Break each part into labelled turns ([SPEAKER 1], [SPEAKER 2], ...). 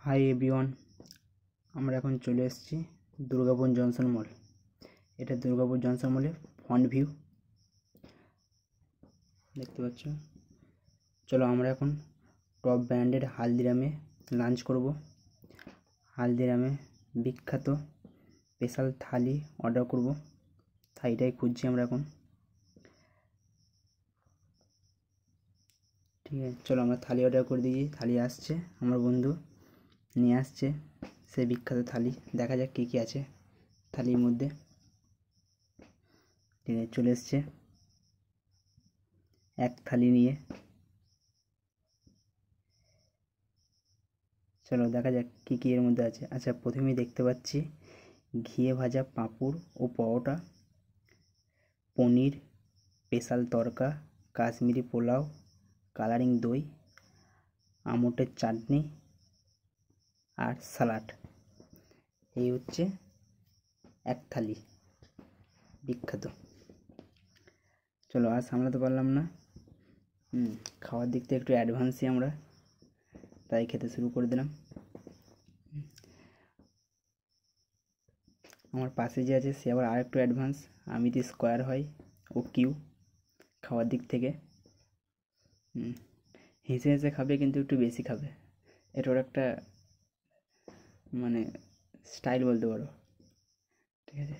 [SPEAKER 1] Hi everyone, আমরা এখন চলে এসেছি দুর্গাপুর জংশন মল। এটা দুর্গাপুর জংশন মলে ফ্রন্ট ভিউ দেখতে পাচ্ছ। চলো আমরা এখন টপ ব্র্যান্ডের হালদিরামে লাঞ্চ করব। হালদিরামে বিখ্যাত স্পেশাল থালি অর্ডার করব। থালিটাই খুঁজছি আমরা এখন। ঠিক আছে, চলো আমরা থালি অর্ডার করে দিয়েছি। থালি আসছে, আমার বন্ধু নিয়ে আসছে সেই বিখ্যাত থালি। দেখা যাক কী কী আছে থালির মধ্যে। ঠিক আছে, চলে এসছে এক থালি নিয়ে। চলো দেখা যাক কী কী এর মধ্যে আছে। আচ্ছা, প্রথমেই দেখতে পাচ্ছি ঘিয়ে ভাজা পাঁপড় ও পরোটা, পনির স্পেশাল তড়কা, কাশ্মীরি পোলাও, কালারিং দই, আমটের চাটনি আর স্যালাড। এই হচ্ছে এক থালি বিখ্যাত। চলো আর সামলাতে পারলাম না, খাওয়ার দিক থেকে একটু অ্যাডভান্সই আমরা, তাই খেতে শুরু করে দিলাম। আমার পাশে যে আছে সে আবার আরেকটু অ্যাডভান্স। আমি তো স্কোয়ার হয়, ও কিউ খাওয়ার দিক থেকে। হেসে হেসে খাবে, কিন্তু একটু বেশি খাবে। এটার একটা মানে স্টাইল বলতে পারো। ঠিক আছে,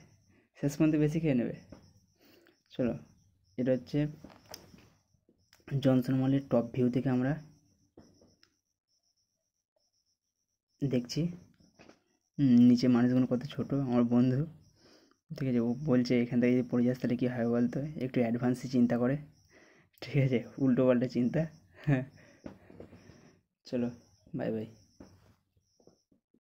[SPEAKER 1] শেষ পর্যন্ত বেশি খেয়ে নেবে। চলো, এটা হচ্ছে জনসন মলের টপ ভিউ থেকে আমরা দেখছি নিচে মানুষগুলো কত ছোট। আমার বন্ধু, ঠিক আছে, ও বলছে এখান থেকে যদি পড়ে যাস তাহলে কী হয় বলতো। একটু অ্যাডভান্সই চিন্তা করে, ঠিক আছে, উল্টো পাল্টা চিন্তা। হ্যাঁ, চলো বাই বাই।